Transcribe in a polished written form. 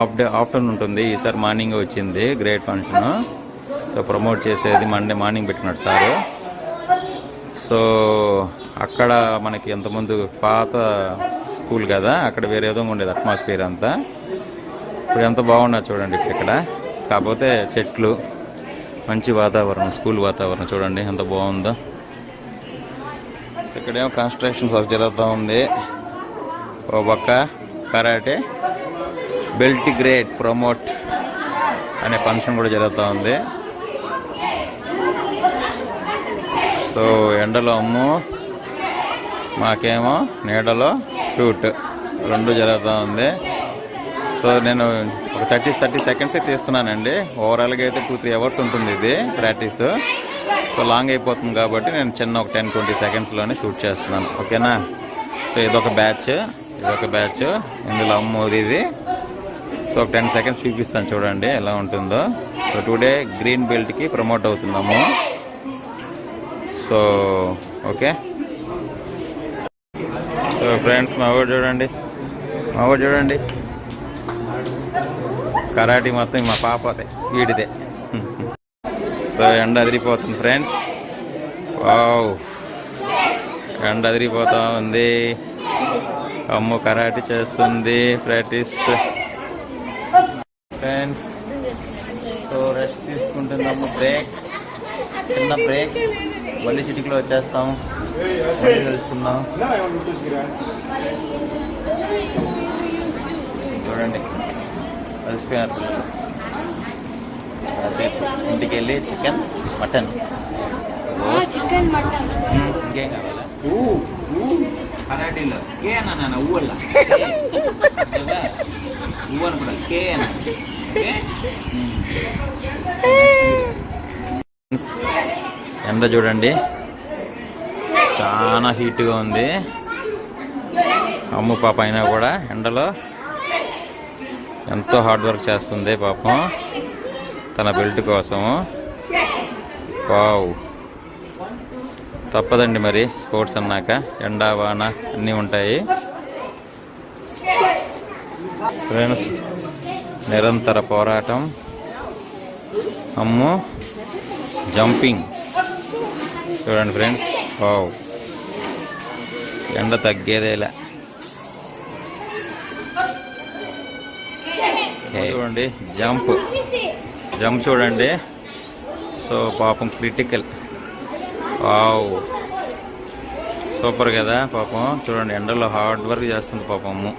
Afternoon ఉంటుంది. ఈసారి morning వచ్చింది గ్రేట్ ఫంక్షన్. సో ప్రమోట్ చేసేది మండే మార్నింగ్ పెట్టుకున్నాడు సారు. సో అక్కడ మనకి ఎంతమంది పాత స్కూల్ కదా, అక్కడ వేరే విధంగా ఉండేది అట్మాస్ఫియర్ అంతా. ఇప్పుడు ఎంత బాగున్నా చూడండి ఇక్కడ. కాకపోతే చెట్లు, మంచి వాతావరణం, స్కూల్ వాతావరణం చూడండి ఎంత బాగుందో. ఇక్కడేమో కన్స్ట్రక్షన్ వర్క్ జరుగుతూ ఉంది. ఓ పక్క కరాటే బెల్ట్ గ్రేడ్ ప్రమోట్ అనే ఫంక్షన్ కూడా జరుగుతూ ఉంది. సో ఎండలో అమ్ము, మాకేమో నీడలో షూట్, రెండు జరుగుతూ ఉంది. సో నేను ఒక 30 సెకండ్స్ తీస్తున్నానండి. ఓవరాల్గా అయితే 2-3 అవర్స్ ఉంటుంది ఇది ప్రాక్టీస్. సో లాంగ్ అయిపోతుంది కాబట్టి నేను చిన్న ఒక 10-20 సెకండ్స్లోనే షూట్ చేస్తున్నాను. ఓకేనా? సో ఇదొక బ్యాచ్, ఇందులో అమ్మోది ఇది. సో ఒక 10 సెకండ్స్ చూపిస్తాను చూడండి ఎలా ఉంటుందో. సో టుడే గ్రీన్ బెల్ట్కి ప్రమోట్ అవుతున్నాము. So okay. సో ఫ్రెండ్స్ మా ఊరు చూడండి, కరాటీ మొత్తం మా పాపదే, వీడిదే. సో ఎండ అదిరిపోతుంది ఫ్రెండ్స్. వావ్, ఎండ అదిరిపోతూ ఉంది. అమ్ము కరాటీ చేస్తుంది ప్రాక్టీస్. ఫ్రెండ్స్ సో రెస్ట్ తీసుకుంటున్నాము. చిన్న బ్రేక్, మళ్ళీ సిటీలో వచ్చేస్తాం, మళ్ళీ తెలుసుకుందాం. చూడండి కలిసిపోయారు పిల్లలు. కాసేపు ఇంటికి వెళ్ళి చికెన్ మటన్ ఇంకేం కావాలా? కరాటీలో కే అన్న ఊవల్ల ఊవను కూడా కే అన్న. ఎండ చూడండి చాలా హీట్గా ఉంది. అమ్ము పాప అయినా కూడా ఎండలో ఎంతో హార్డ్ వర్క్ చేస్తుంది పాపం తన బెల్ట్ కోసము. వావ్, తప్పదండి మరి స్పోర్ట్స్ అన్నాక ఎండ వాన అన్నీ ఉంటాయి. ఫ్రెండ్స్ నిరంతర పోరాటం. అమ్ము జంపింగ్ చూడండి ఫ్రెండ్స్. వావ్, ఎండ తగ్గేదేలా. చూడండి జంప్ చూడండి. సో పాపం క్రిటికల్. వావ్, సూపర్ కదా పాపం. చూడండి ఎండలో హార్డ్ వర్క్ చేస్తుంది పాపం అమ్ము.